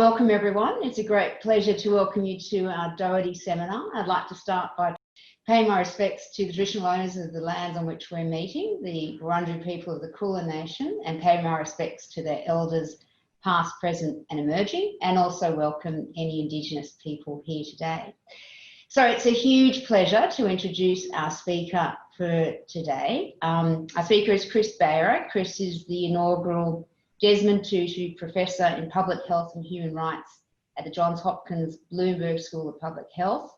Welcome everyone. It's a great pleasure to welcome you to our Doherty seminar. I'd like to start by paying my respects to the traditional owners of the lands on which we're meeting, the Wurundjeri people of the Kulin Nation, and pay my respects to their elders past, present and emerging, and also welcome any Indigenous people here today. So it's a huge pleasure to introduce our speaker for today. Our speaker is Chris Beyrer. Chris is the inaugural Desmond Tutu Professor in Public Health and Human Rights at the Johns Hopkins Bloomberg School of Public Health.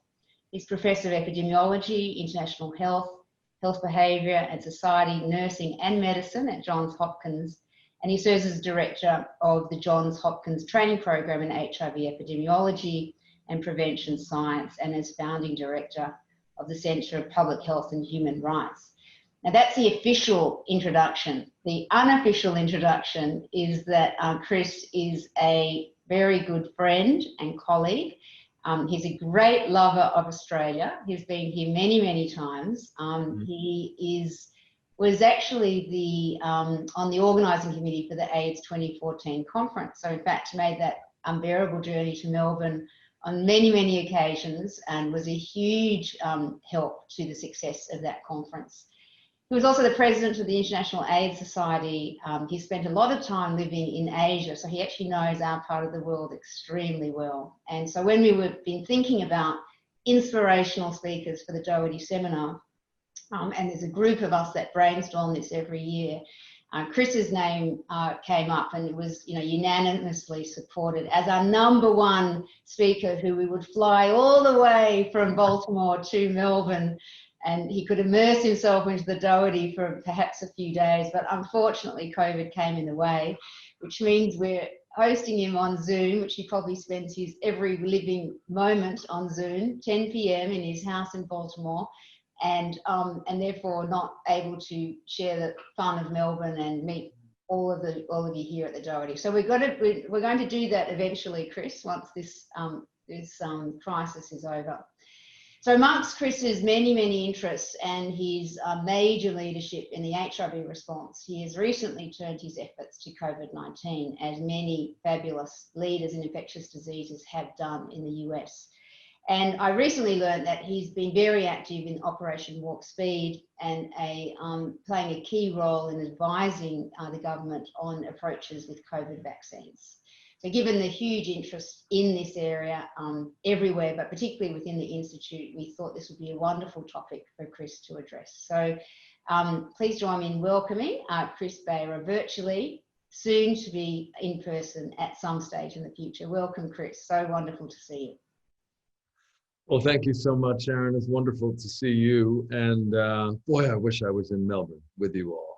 He's Professor of Epidemiology, International Health, Health Behaviour and Society, Nursing and Medicine at Johns Hopkins, and he serves as Director of the Johns Hopkins Training Program in HIV Epidemiology and Prevention Science, and as Founding Director of the Centre of Public Health and Human Rights. Now that's the official introduction. The unofficial introduction is that Chris is a very good friend and colleague. He's a great lover of Australia. He's been here many, many times. He was actually on the organising committee for the AIDS 2014 conference. So in fact, made that unbearable journey to Melbourne on many, many occasions and was a huge help to the success of that conference. He was also the president of the International AIDS Society. He spent a lot of time living in Asia, so he actually knows our part of the world extremely well. And so when we've been thinking about inspirational speakers for the Doherty seminar, and there's a group of us that brainstorm this every year, Chris's name came up, and it was, unanimously supported as our #1 speaker, who we would fly all the way from Baltimore to Melbourne, and he could immerse himself into the Doherty for perhaps a few days, but unfortunately COVID came in the way, which means we're hosting him on Zoom, which he probably spends his every living moment on Zoom, 10 p.m. in his house in Baltimore, and therefore not able to share the fun of Melbourne and meet all of you here at the Doherty. So we're going to do that eventually, Chris, once this crisis is over. So amongst Chris's many, many interests and his major leadership in the HIV response, he has recently turned his efforts to COVID-19, as many fabulous leaders in infectious diseases have done in the US. And I recently learned that he's been very active in Operation Warp Speed and playing a key role in advising the government on approaches with COVID vaccines. So given the huge interest in this area everywhere, but particularly within the Institute, we thought this would be a wonderful topic for Chris to address. So please join me in welcoming Chris Beyrer virtually, soon to be in person at some stage in the future. Welcome, Chris. So wonderful to see you. Well, thank you so much, Aaron. It's wonderful to see you. And boy, I wish I was in Melbourne with you all,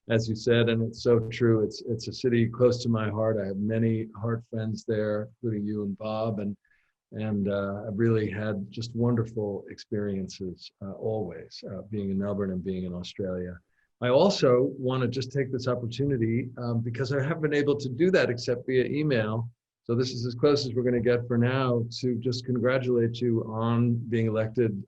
as you said, and it's so true. It's a city close to my heart. I have many heart friends there, including you and Bob, and I've really had just wonderful experiences always being in Melbourne and being in Australia. I also want to just take this opportunity because I haven't been able to do that except via email. So this is as close as we're going to get for now, to just congratulate you on being elected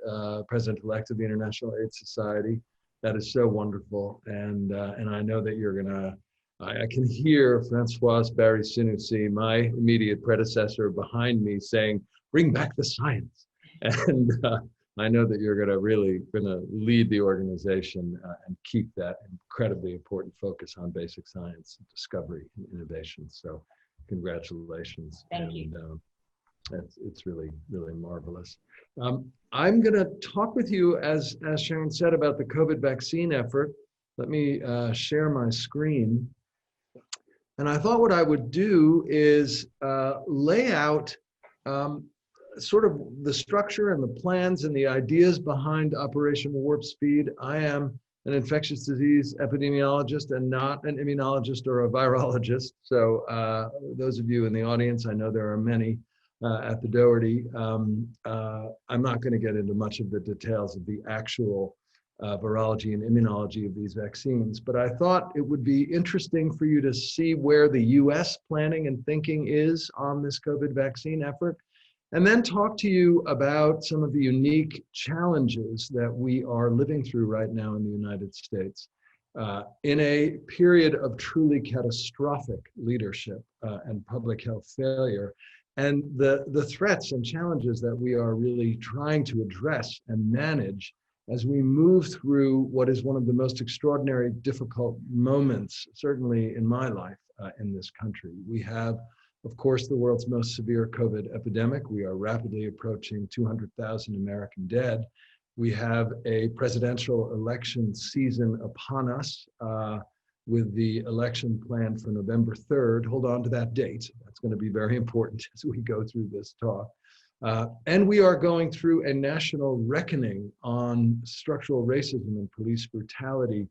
President-elect of the International AIDS Society. That is so wonderful. And I know that you're going to, I can hear Françoise Barry-Sinoussi, my immediate predecessor, behind me saying, bring back the science. And I know that you're really going to lead the organization and keep that incredibly important focus on basic science, discovery, and innovation. So congratulations. Thank you. It's really, really marvelous. I'm going to talk with you, as Sharon said, about the COVID vaccine effort. Let me share my screen. And I thought what I would do is lay out sort of the structure and the plans and the ideas behind Operation Warp Speed. I am an infectious disease epidemiologist and not an immunologist or a virologist. So those of you in the audience, I know there are many at the Doherty. I'm not going to get into much of the details of the actual virology and immunology of these vaccines, but I thought it would be interesting for you to see where the US planning and thinking is on this COVID vaccine effort, and then talk to you about some of the unique challenges that we are living through right now in the United States. in a period of truly catastrophic leadership and public health failure, and the threats and challenges that we are really trying to address and manage as we move through what is one of the most extraordinary, difficult moments, certainly in my life in this country. We have, of course, the world's most severe COVID epidemic. We are rapidly approaching 200,000 American dead. We have a presidential election season upon us with the election planned for November 3rd. Hold on to that date. That's going to be very important as we go through this talk. And we are going through a national reckoning on structural racism and police brutality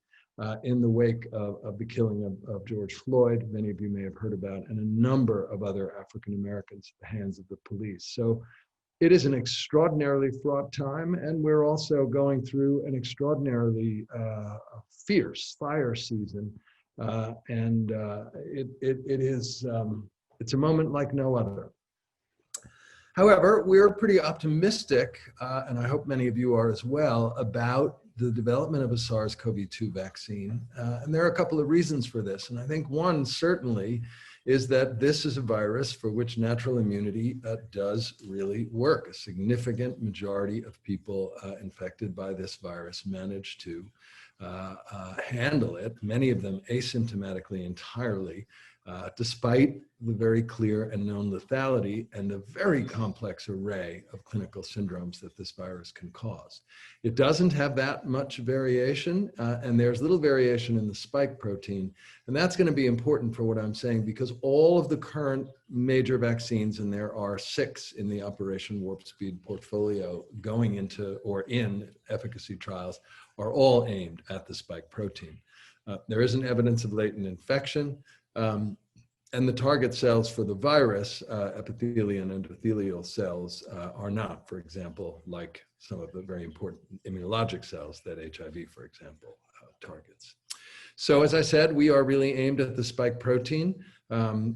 in the wake of the killing of George Floyd, many of you may have heard about, and a number of other African Americans at the hands of the police. So it is an extraordinarily fraught time, and we're also going through an extraordinarily fierce fire season. It's a moment like no other. However, we're pretty optimistic, and I hope many of you are as well, about the development of a SARS-CoV-2 vaccine. And there are a couple of reasons for this. And I think one certainly is that this is a virus for which natural immunity does really work. A significant majority of people infected by this virus manage to handle it, many of them asymptomatically entirely, despite the very clear and known lethality and a very complex array of clinical syndromes that this virus can cause. It doesn't have that much variation, and there's little variation in the spike protein, and that's going to be important for what I'm saying, because all of the current major vaccines, and there are 6 in the Operation Warp Speed portfolio going into or in efficacy trials, are all aimed at the spike protein. There isn't evidence of latent infection. And the target cells for the virus, epithelial and endothelial cells, are not, for example, like some of the very important immunologic cells that HIV, for example, targets. So as I said, we are really aimed at the spike protein.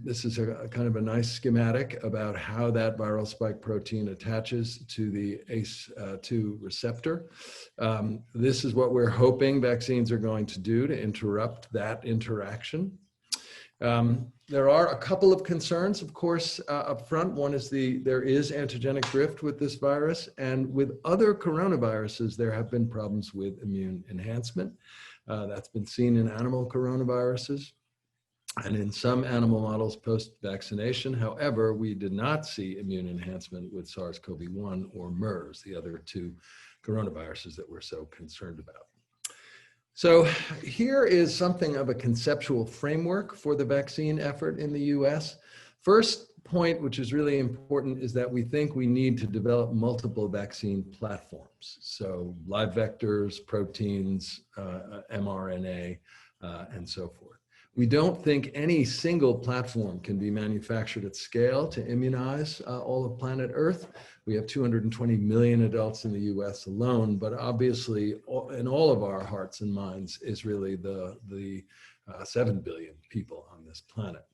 This is a kind of a nice schematic about how that viral spike protein attaches to the ACE2 receptor. This is what we're hoping vaccines are going to do to interrupt that interaction. There are a couple of concerns, of course, up front. One is there is antigenic drift with this virus, and with other coronaviruses, there have been problems with immune enhancement. That's been seen in animal coronaviruses and in some animal models post-vaccination. However, we did not see immune enhancement with SARS-CoV-1 or MERS, the other 2 coronaviruses that we're so concerned about. So here is something of a conceptual framework for the vaccine effort in the US. First point, which is really important, is that we think we need to develop multiple vaccine platforms. So live vectors, proteins, mRNA, and so forth. We don't think any single platform can be manufactured at scale to immunize all of planet Earth. We have 220 million adults in the US alone, but obviously in all of our hearts and minds is really the 7 billion people on this planet.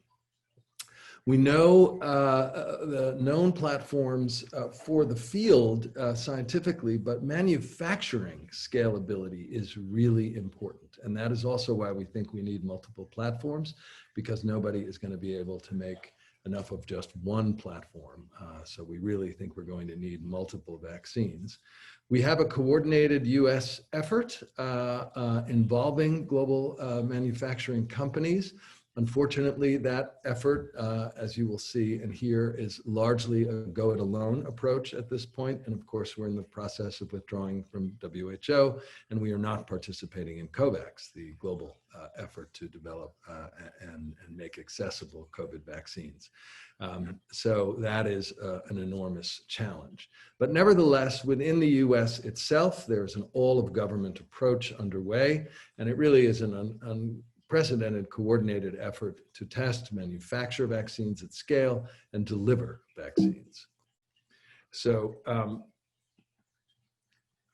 We know the known platforms for the field scientifically, but manufacturing scalability is really important. And that is also why we think we need multiple platforms, because nobody is going to be able to make enough of just one platform. So we really think we're going to need multiple vaccines. We have a coordinated US effort involving global manufacturing companies. Unfortunately, that effort, as you will see and hear, is largely a go-it-alone approach at this point. And of course, we're in the process of withdrawing from WHO, and we are not participating in COVAX, the global effort to develop and make accessible COVID vaccines. So that is an enormous challenge. But nevertheless, within the US itself, there's an all-of-government approach underway, and it really is an unprecedented coordinated effort to test, manufacture vaccines at scale, and deliver vaccines. So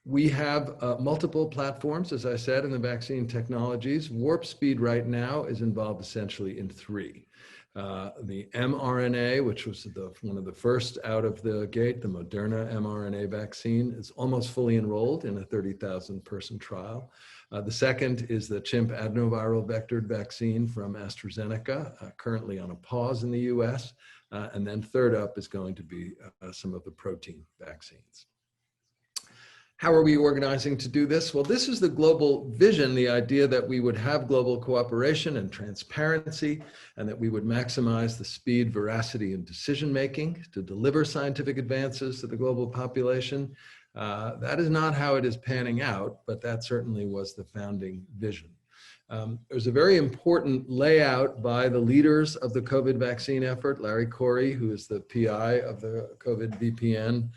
we have multiple platforms, as I said, in the vaccine technologies. Warp Speed right now is involved essentially in 3. The mRNA, which was one of the first out of the gate, the Moderna mRNA vaccine, is almost fully enrolled in a 30,000 person trial. The second is the chimp adenoviral vectored vaccine from AstraZeneca, currently on a pause in the US. And then third up is going to be some of the protein vaccines. How are we organizing to do this? Well, this is the global vision, the idea that we would have global cooperation and transparency, and that we would maximize the speed, veracity, and decision-making to deliver scientific advances to the global population. That is not how it is panning out, but that certainly was the founding vision. There's a very important layout by the leaders of the COVID vaccine effort, Larry Corey, who is the PI of the COVID VPN,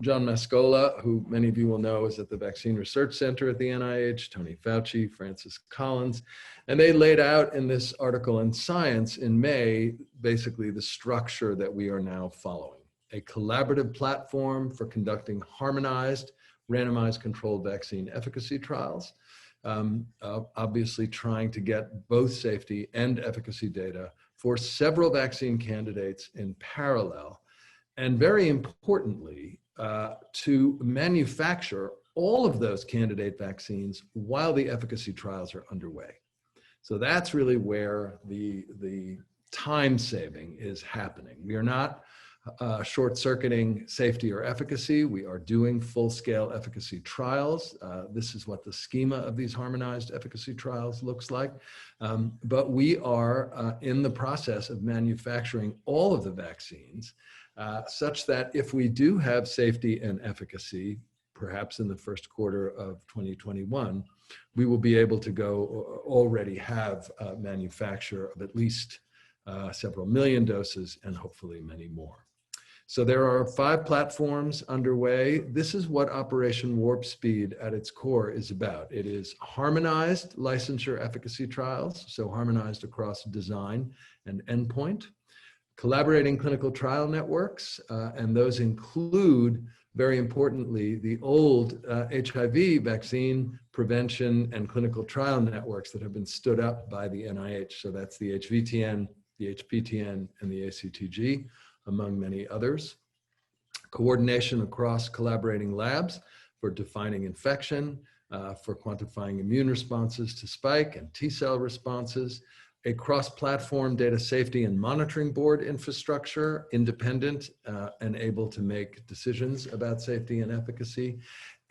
John Mascola, who many of you will know is at the Vaccine Research Center at the NIH, Tony Fauci, Francis Collins, and they laid out in this article in Science in May, basically the structure that we are now following. A collaborative platform for conducting harmonized, randomized controlled vaccine efficacy trials, obviously trying to get both safety and efficacy data for several vaccine candidates in parallel, and very importantly, to manufacture all of those candidate vaccines while the efficacy trials are underway. So that's really where the time saving is happening. We are not short-circuiting safety or efficacy. We are doing full-scale efficacy trials. This is what the schema of these harmonized efficacy trials looks like. But we are in the process of manufacturing all of the vaccines such that if we do have safety and efficacy, perhaps in the first quarter of 2021, we will be able to go already have manufacture of at least several million doses and hopefully many more. So there are 5 platforms underway. This is what Operation Warp Speed at its core is about. It is harmonized licensure efficacy trials, so harmonized across design and endpoint, collaborating clinical trial networks, and those include, very importantly, the old HIV vaccine prevention and clinical trial networks that have been stood up by the NIH. So that's the HVTN, the HPTN, and the ACTG, among many others. Coordination across collaborating labs for defining infection, for quantifying immune responses to spike and T-cell responses, a cross-platform data safety and monitoring board infrastructure, independent and able to make decisions about safety and efficacy,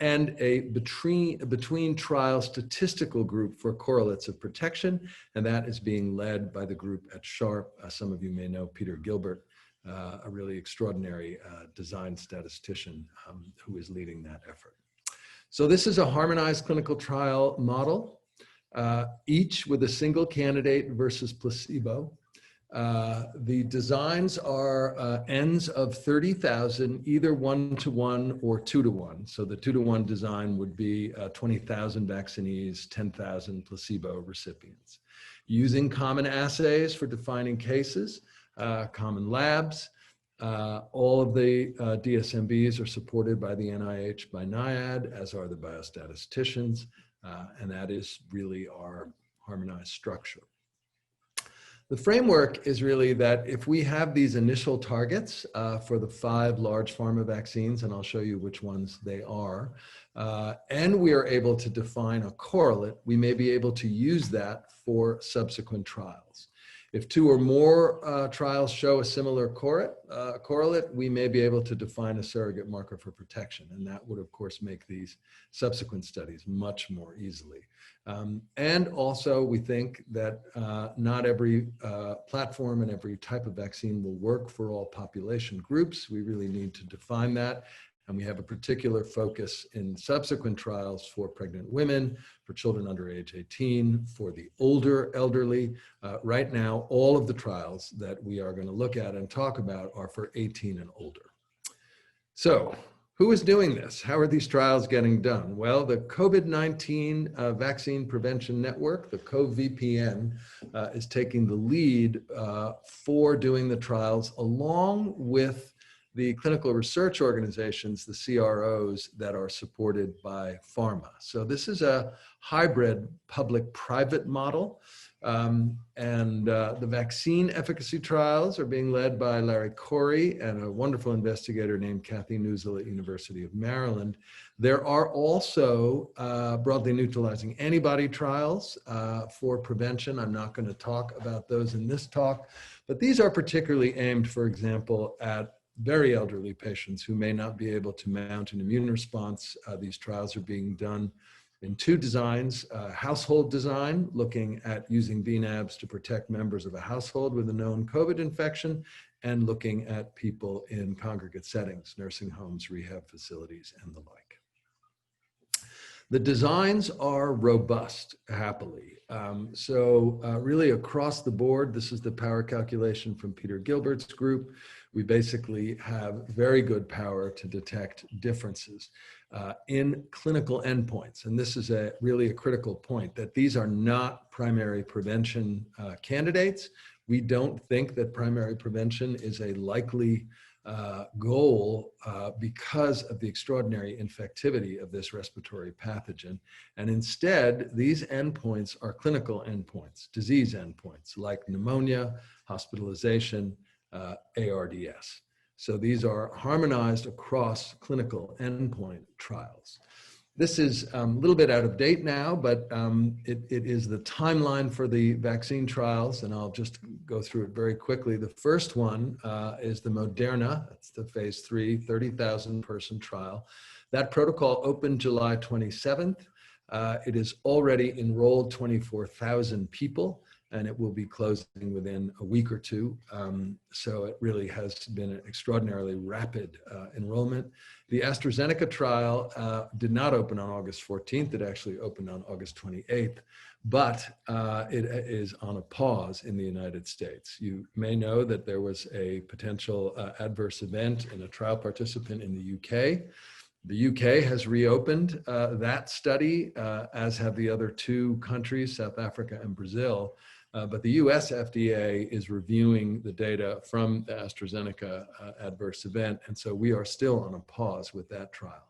and a between trial statistical group for correlates of protection, and that is being led by the group at Sharp. Some of you may know Peter Gilbert, a really extraordinary design statistician who is leading that effort. So this is a harmonized clinical trial model. Each with a single candidate versus placebo. The designs are N's of 30,000, either 1-to-1 or 2-to-1. So the 2-to-1 design would be 20,000 vaccinees, 10,000 placebo recipients. Using common assays for defining cases, common labs. All of the DSMBs are supported by the NIH, by NIAID, as are the biostatisticians. And that is really our harmonized structure. The framework is really that if we have these initial targets for the 5 large pharma vaccines, and I'll show you which ones they are, and we are able to define a correlate, we may be able to use that for subsequent trials. If 2 or more trials show a similar correlate, we may be able to define a surrogate marker for protection. And that would, of course, make these subsequent studies much more easily. And also, we think that not every platform and every type of vaccine will work for all population groups. We really need to define that. And we have a particular focus in subsequent trials for pregnant women, for children under age 18, for the older elderly. Right now, all of the trials that we are going to look at and talk about are for 18 and older. So who is doing this? How are these trials getting done? Well, the COVID-19 Vaccine Prevention Network, the CoVPN, is taking the lead for doing the trials along with the clinical research organizations, the CROs that are supported by pharma. So this is a hybrid public-private model. The vaccine efficacy trials are being led by Larry Corey and a wonderful investigator named Kathy Newsel at University of Maryland. There are also broadly neutralizing antibody trials for prevention. I'm not going to talk about those in this talk, but these are particularly aimed, for example, at very elderly patients who may not be able to mount an immune response. These trials are being done in two designs: household design, looking at using VNABs to protect members of a household with a known COVID infection, and looking at people in congregate settings, nursing homes, rehab facilities, and the like. The designs are robust, happily. Really across the board, this is the power calculation from Peter Gilbert's group. We basically have very good power to detect differences in clinical endpoints. And this is really a critical point, that these are not primary prevention candidates. We don't think that primary prevention is a likely goal because of the extraordinary infectivity of this respiratory pathogen. And instead, these endpoints are clinical endpoints, disease endpoints like pneumonia, hospitalization, ARDS. So these are harmonized across clinical endpoint trials. This is a little bit out of date now, but it is the timeline for the vaccine trials, and I'll just go through it very quickly. The first one is the Moderna. That's the phase 3, 30,000 person trial. That protocol opened July 27th. It has already enrolled 24,000 people, and it will be closing within a week or two. So it really has been an extraordinarily rapid enrollment. The AstraZeneca trial did not open on August 14th. It actually opened on August 28th, but it is on a pause in the United States. You may know that there was a potential adverse event in a trial participant in the UK. The UK has reopened that study, as have the other two countries, South Africa and Brazil. But the US FDA is reviewing the data from the AstraZeneca adverse event, and so we are still on a pause with that trial.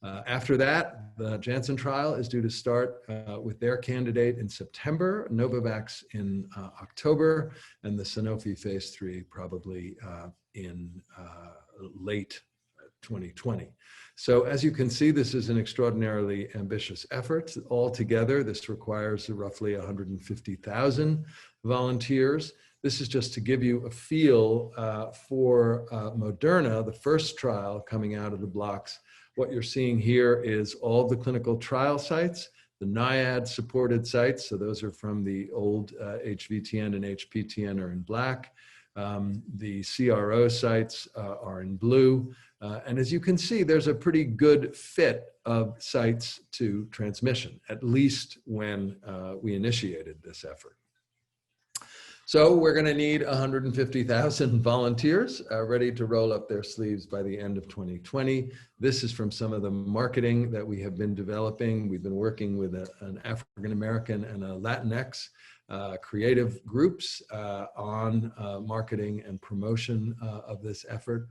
After that, the Janssen trial is due to start with their candidate in September, Novavax in October, and the Sanofi phase 3 probably in late 2020. So as you can see, this is an extraordinarily ambitious effort. Altogether, this requires roughly 150,000 volunteers. This is just to give you a feel for Moderna, the first trial coming out of the blocks. What you're seeing here is all the clinical trial sites, the NIAID supported sites. So those are from the old HVTN and HPTN are in black. The CRO sites are in blue. And as you can see, there's a pretty good fit of sites to transmission, at least when we initiated this effort. So we're going to need 150,000 volunteers ready to roll up their sleeves by the end of 2020. This is from some of the marketing that we have been developing. We've been working with an African-American and a Latinx creative groups on marketing and promotion of this effort.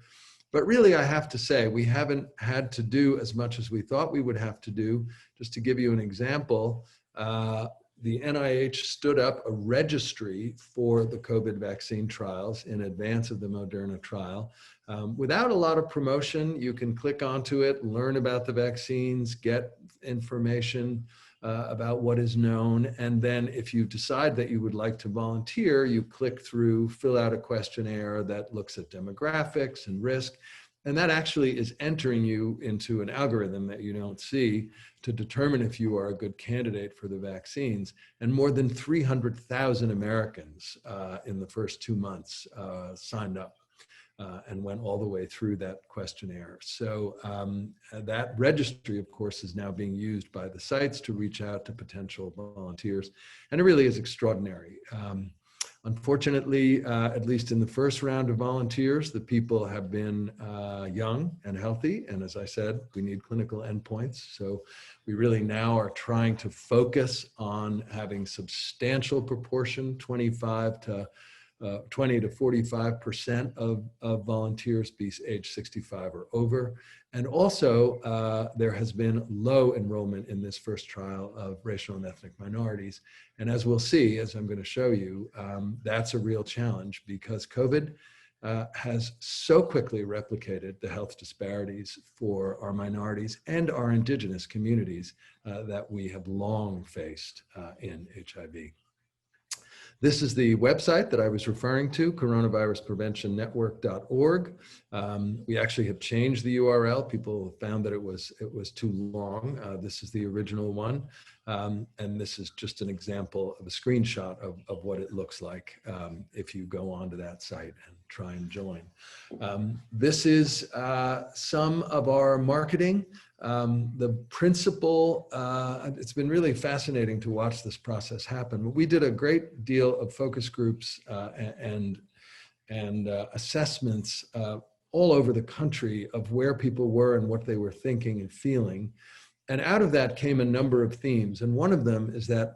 But really, I have to say, we haven't had to do as much as we thought we would have to do. Just to give you an example, the NIH stood up a registry for the COVID vaccine trials in advance of the Moderna trial. Without a lot of promotion, you can click onto it, learn about the vaccines, get information about what is known. And then if you decide that you would like to volunteer, you click through, fill out a questionnaire that looks at demographics and risk. And that actually is entering you into an algorithm that you don't see to determine if you are a good candidate for the vaccines. And more than 300,000 Americans in the first 2 months signed up and went all the way through that questionnaire. So that registry, of course, is now being used by the sites to reach out to potential volunteers. And it really is extraordinary. Unfortunately, at least in the first round of volunteers, the people have been young and healthy. And as I said, we need clinical endpoints. So we really now are trying to focus on having substantial proportion, 25 to 20 to 45% of volunteers be age 65 or over. And also, there has been low enrollment in this first trial of racial and ethnic minorities. And as we'll see, as I'm going to show you, that's a real challenge because COVID has so quickly replicated the health disparities for our minorities and our indigenous communities that we have long faced in HIV. This is the website that I was referring to, coronaviruspreventionnetwork.org. We actually have changed the URL. People found that it was too long. This is the original one. And this is just an example of a screenshot of what it looks like if you go onto that site and try and join. This is some of our marketing. The principle, it's been really fascinating to watch this process happen. We did a great deal of focus groups and assessments all over the country of where people were and what they were thinking and feeling. And out of that came a number of themes. And one of them is that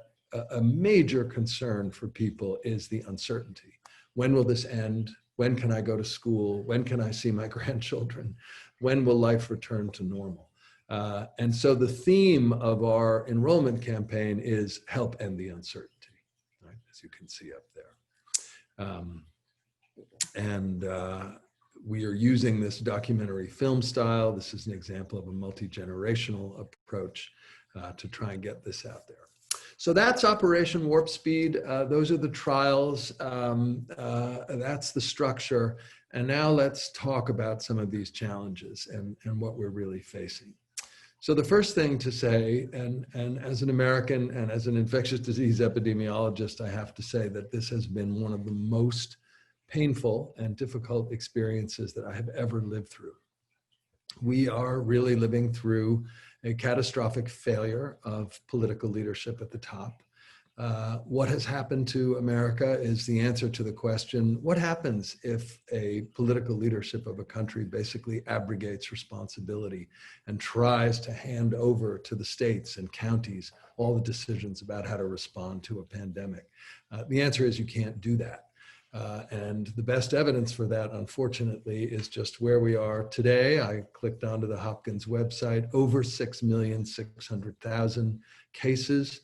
a major concern for people is the uncertainty. When will this end? When can I go to school? When can I see my grandchildren? When will life return to normal? And so the theme of our enrollment campaign is help end the uncertainty, right? As you can see up there. We are using this documentary film style. This is an example of a multi-generational approach to try and get this out there. So that's Operation Warp Speed. Those are the trials. That's the structure. And now let's talk about some of these challenges and what we're really facing. So the first thing to say, and as an American and as an infectious disease epidemiologist, I have to say that this has been one of the most painful and difficult experiences that I have ever lived through. We are really living through a catastrophic failure of political leadership at the top. What has happened to America is the answer to the question, what happens if a political leadership of a country basically abrogates responsibility and tries to hand over to the states and counties all the decisions about how to respond to a pandemic? The answer is you can't do that. And the best evidence for that, unfortunately, is just where we are today. I clicked onto the Hopkins website, over 6,600,000 cases,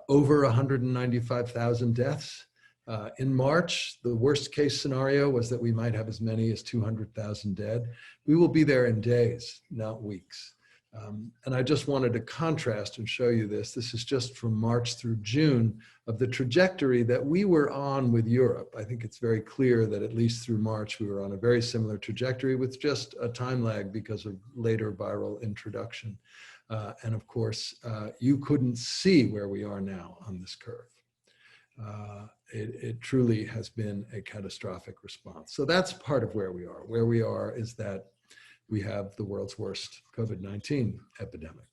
over 195,000 deaths. In March, the worst case scenario was that we might have as many as 200,000 dead. We will be there in days, not weeks. And I just wanted to contrast and show you this. This is just from March through June of the trajectory that we were on with Europe. I think it's very clear that at least through March, we were on a very similar trajectory with just a time lag because of later viral introduction. And of course, you couldn't see where we are now on this curve. It truly has been a catastrophic response. So that's part of where we are. Where we are is that we have the world's worst COVID-19 epidemic.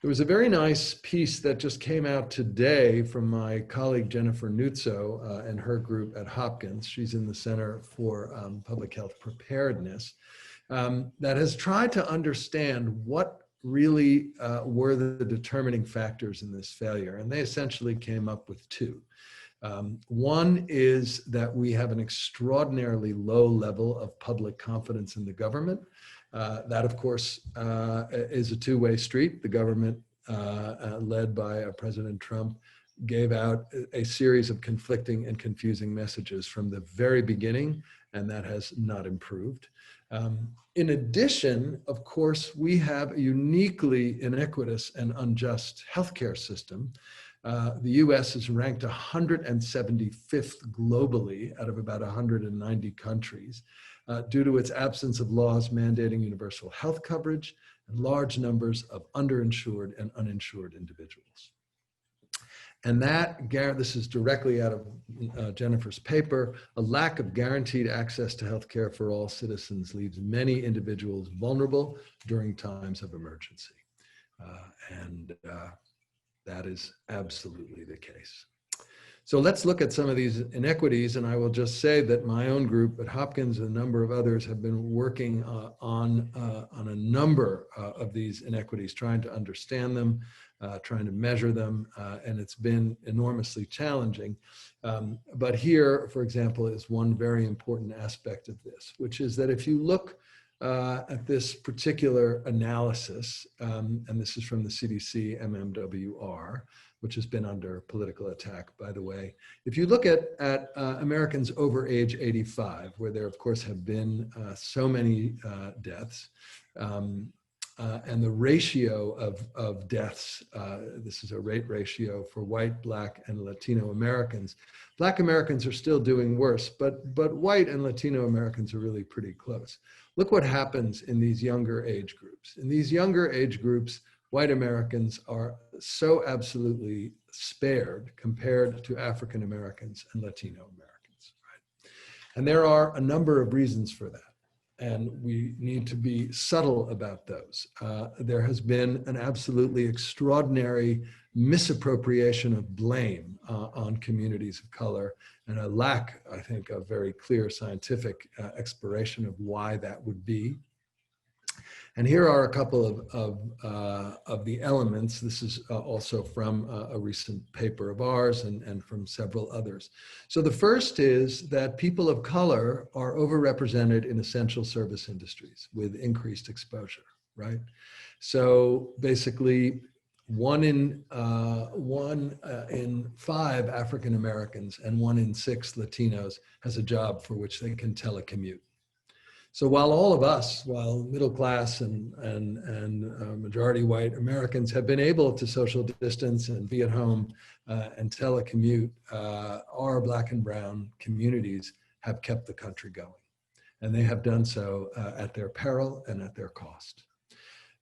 There was a very nice piece that just came out today from my colleague Jennifer Nuzzo and her group at Hopkins. She's in the Center for Public Health Preparedness that has tried to understand what really were the determining factors in this failure. And they essentially came up with two. One is that we have an extraordinarily low level of public confidence in the government. That, of course, is a two-way street. The government, led by President Trump, gave out a series of conflicting and confusing messages from the very beginning, and that has not improved. In addition, of course, we have a uniquely inequitous and unjust healthcare system. The US is ranked 175th globally out of about 190 countries due to its absence of laws mandating universal health coverage and large numbers of underinsured and uninsured individuals. And this is directly out of Jennifer's paper, a lack of guaranteed access to healthcare for all citizens leaves many individuals vulnerable during times of emergency. That is absolutely the case. So let's look at some of these inequities, and I will just say that my own group at Hopkins and a number of others have been working on a number of these inequities, trying to understand them. trying to measure them, and it's been enormously challenging. But here, for example, is one very important aspect of this, which is that if you look at this particular analysis, and this is from the CDC MMWR, which has been under political attack, by the way. If you look at Americans over age 85, where there, of course, have been so many deaths, and the ratio of deaths, this is a rate ratio for white, Black, and Latino Americans. Black Americans are still doing worse, but white and Latino Americans are really pretty close. Look what happens in these younger age groups. In these younger age groups, white Americans are so absolutely spared compared to African Americans and Latino Americans, right? And there are a number of reasons for that, and we need to be subtle about those. There has been an absolutely extraordinary misappropriation of blame on communities of color, and a lack, I think, of very clear scientific exploration of why that would be. And here are a couple of the elements. This is also from a recent paper of ours and from several others. So the first is that people of color are overrepresented in essential service industries with increased exposure, right? So basically, one in 5 African Americans and 1 in 6 Latinos has a job for which they can telecommute. So while all of us, while middle class and majority white Americans have been able to social distance and be at home and telecommute, our Black and brown communities have kept the country going. And they have done so at their peril and at their cost.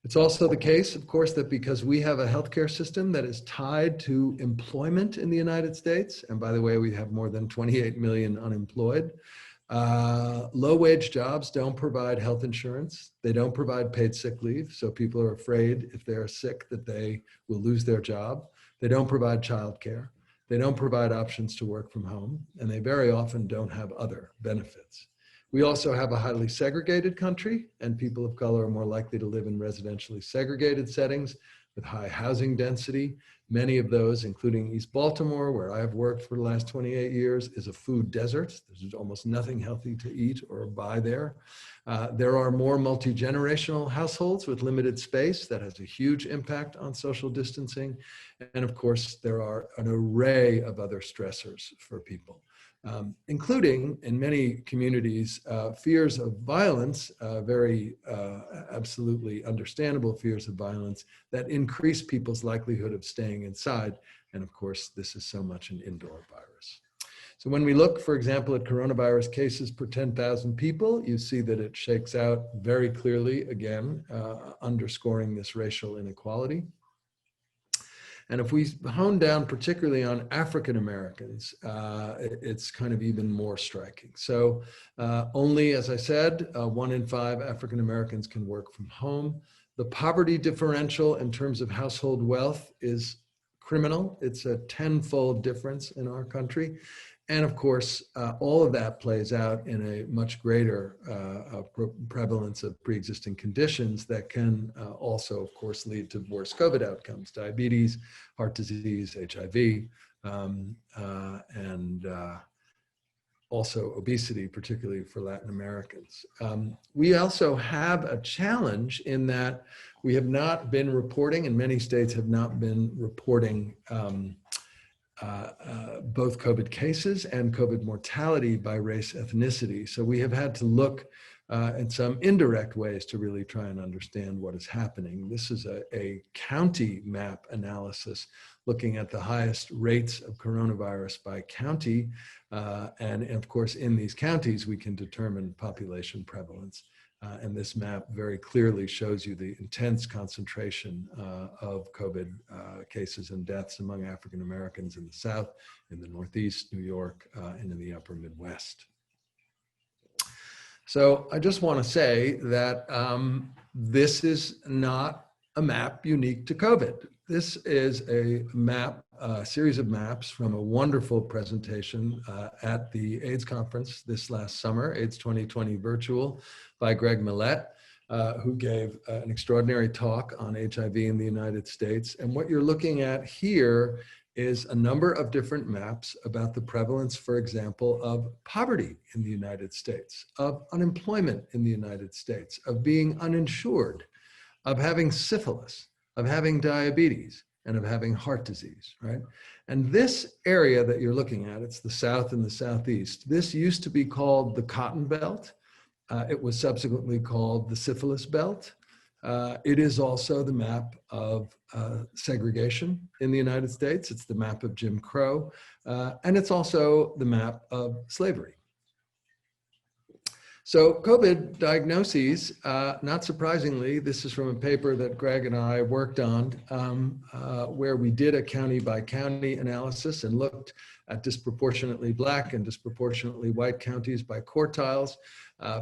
It's also the case, of course, that because we have a healthcare system that is tied to employment in the United States, and by the way, we have more than 28 million unemployed, low-wage jobs don't provide health insurance. They don't provide paid sick leave, so people are afraid if they're sick that they will lose their job. They don't provide childcare. They don't provide options to work from home, and they very often don't have other benefits. We also have a highly segregated country, and people of color are more likely to live in residentially segregated settings with high housing density. Many of those, including East Baltimore, where I have worked for the last 28 years, is a food desert. There's almost nothing healthy to eat or buy there. There are more multi-generational households with limited space. That has a huge impact on social distancing. And of course, there are an array of other stressors for people. Including in many communities, fears of violence, very absolutely understandable fears of violence that increase people's likelihood of staying inside. And of course, this is so much an indoor virus. So when we look, for example, at coronavirus cases per 10,000 people, you see that it shakes out very clearly, again, underscoring this racial inequality. And if we hone down particularly on African Americans, it's kind of even more striking. So only, as I said, 1 in 5 African Americans can work from home. The poverty differential in terms of household wealth is criminal. It's a 10-fold difference in our country. And of course, all of that plays out in a much greater prevalence of pre-existing conditions that can also, of course, lead to worse COVID outcomes: diabetes, heart disease, HIV, and also obesity, particularly for Latin Americans. We also have a challenge in that we have not been reporting, and many states have not been reporting both COVID cases and COVID mortality by race ethnicity. So we have had to look in some indirect ways to really try and understand what is happening. This is a county map analysis looking at the highest rates of coronavirus by county. And of course, in these counties, we can determine population prevalence. And this map very clearly shows you the intense concentration of COVID cases and deaths among African Americans in the South, in the Northeast, New York, and in the upper Midwest. So I just want to say that this is not a map unique to COVID. This is a map, a series of maps from a wonderful presentation at the AIDS conference this last summer, AIDS 2020 virtual, by Greg Millett. who gave an extraordinary talk on HIV in the United States. And what you're looking at here is a number of different maps about the prevalence, for example, of poverty in the United States, of unemployment in the United States, of being uninsured, of having syphilis, of having diabetes, and of having heart disease, right? And this area that you're looking at, it's the South and the Southeast. This used to be called the Cotton Belt. It was subsequently called the Syphilis Belt. It is also the map of segregation in the United States. It's the map of Jim Crow, and it's also the map of slavery. So COVID diagnoses, not surprisingly, this is from a paper that Greg and I worked on, where we did a county by county analysis and looked at disproportionately Black and disproportionately white counties by quartiles.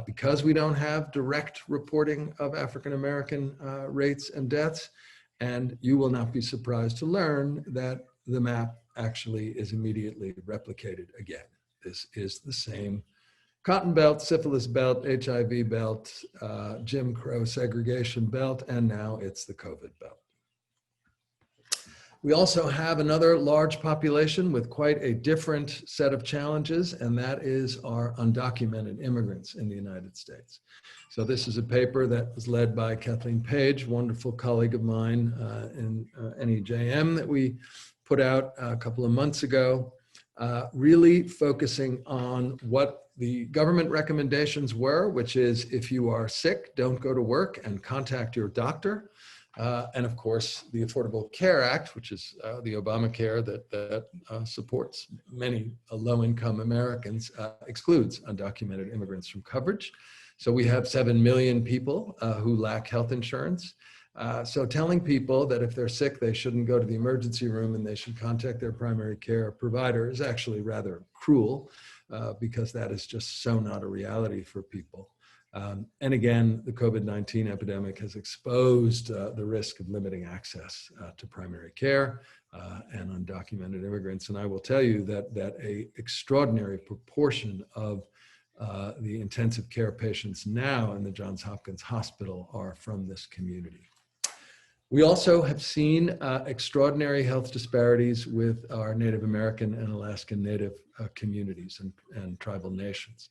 Because we don't have direct reporting of African-American rates and deaths, and you will not be surprised to learn that the map actually is immediately replicated again. This is the same Cotton Belt, Syphilis Belt, HIV Belt, Jim Crow segregation belt, and now it's the COVID belt. We also have another large population with quite a different set of challenges, and that is our undocumented immigrants in the United States. So this is a paper that was led by Kathleen Page, wonderful colleague of mine in NEJM, that we put out a couple of months ago, really focusing on what the government recommendations were, which is if you are sick, don't go to work and contact your doctor. And of course, the Affordable Care Act, which is the Obamacare that supports many low-income Americans, excludes undocumented immigrants from coverage. So we have 7 million people who lack health insurance. So telling people that if they're sick, they shouldn't go to the emergency room and they should contact their primary care provider is actually rather cruel, because that is just so not a reality for people. And again, the COVID-19 epidemic has exposed the risk of limiting access to primary care and undocumented immigrants. And I will tell you that an extraordinary proportion of the intensive care patients now in the Johns Hopkins Hospital are from this community. We also have seen extraordinary health disparities with our Native American and Alaskan Native communities and tribal nations.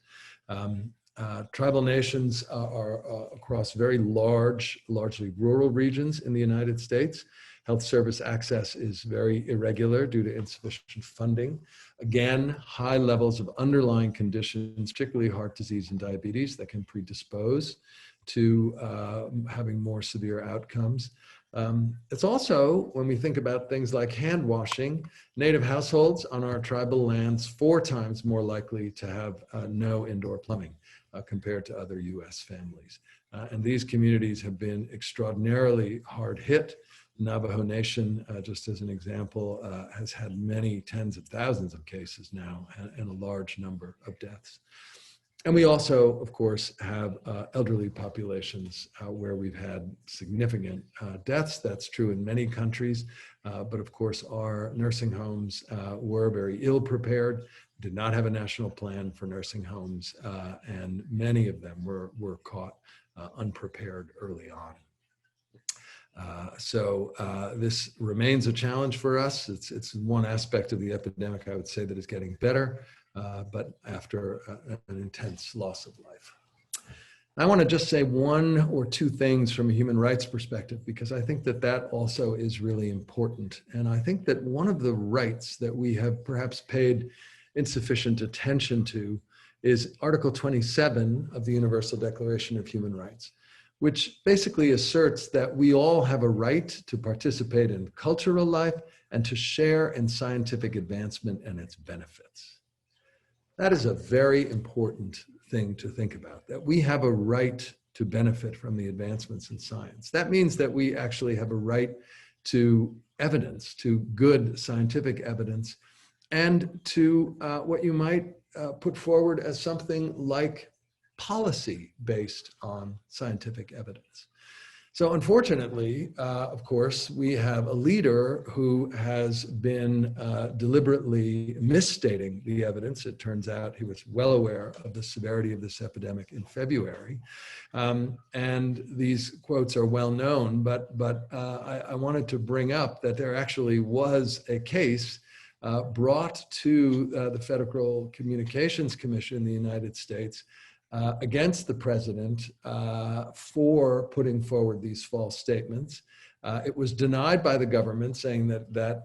Tribal nations are across very largely rural regions in the United States. Health service access is very irregular due to insufficient funding. Again, high levels of underlying conditions, particularly heart disease and diabetes, that can predispose to having more severe outcomes. It's also, when we think about things like hand washing, Native households on our tribal lands 4 times more likely to have no indoor plumbing compared to other US families. And these communities have been extraordinarily hard hit. Navajo Nation, just as an example, has had many tens of thousands of cases now and a large number of deaths. And we also, of course, have elderly populations where we've had significant deaths. That's true in many countries, but of course our nursing homes were very ill prepared, did not have a national plan for nursing homes, and many of them were caught unprepared early on. So this remains a challenge for us. It's one aspect of the epidemic, I would say, that is getting better, but after an intense loss of life. I want to just say 1 or 2 things from a human rights perspective, because I think that also is really important. And I think that one of the rights that we have perhaps paid insufficient attention to is Article 27 of the Universal Declaration of Human Rights, which basically asserts that we all have a right to participate in cultural life and to share in scientific advancement and its benefits. That is a very important thing to think about, that we have a right to benefit from the advancements in science. That means that we actually have a right to evidence, to good scientific evidence, and to what you might put forward as something like policy based on scientific evidence. So unfortunately, of course, we have a leader who has been deliberately misstating the evidence. It turns out he was well aware of the severity of this epidemic in February. And these quotes are well known, but I wanted to bring up that there actually was a case brought to the Federal Communications Commission in the United States against the president for putting forward these false statements. It was denied by the government, saying that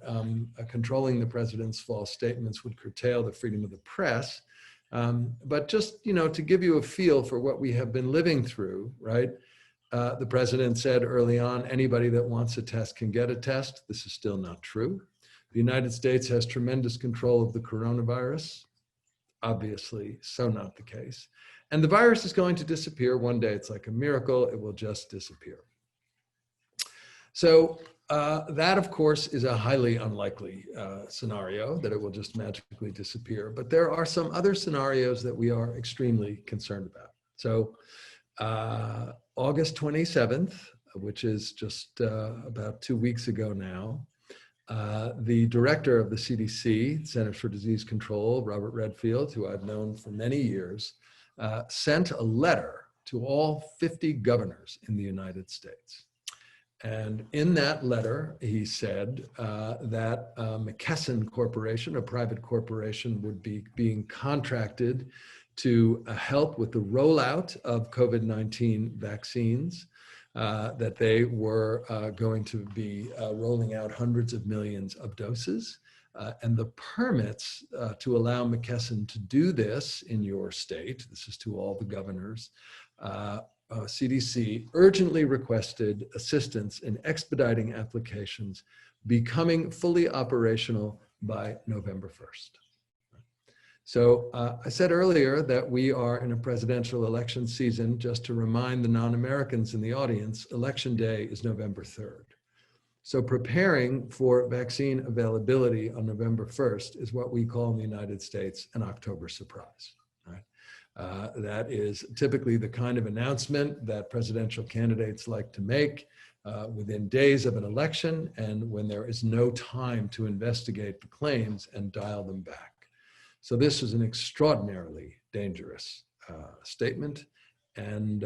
controlling the president's false statements would curtail the freedom of the press. But just, to give you a feel for what we have been living through, right? The president said early on, anybody that wants a test can get a test. This is still not true. The United States has tremendous control of the coronavirus. Obviously, so not the case. And the virus is going to disappear one day. It's like a miracle. It will just disappear. So that, of course, is a highly unlikely scenario, that it will just magically disappear. But there are some other scenarios that we are extremely concerned about. So August 27th, which is just about 2 weeks ago now, the director of the CDC, Centers for Disease Control, Robert Redfield, who I've known for many years, sent a letter to all 50 governors in the United States. And in that letter, he said that McKesson Corporation, a private corporation, would be being contracted to help with the rollout of COVID-19 vaccines, that they were going to be rolling out hundreds of millions of doses. And the permits to allow McKesson to do this in your state, this is to all the governors, CDC urgently requested assistance in expediting applications becoming fully operational by November 1st. So I said earlier that we are in a presidential election season. Just to remind the non-Americans in the audience, Election Day is November 3rd. So preparing for vaccine availability on November 1st is what we call in the United States an October surprise. Right? That is typically the kind of announcement that presidential candidates like to make within days of an election, and when there is no time to investigate the claims and dial them back. So this is an extraordinarily dangerous statement. And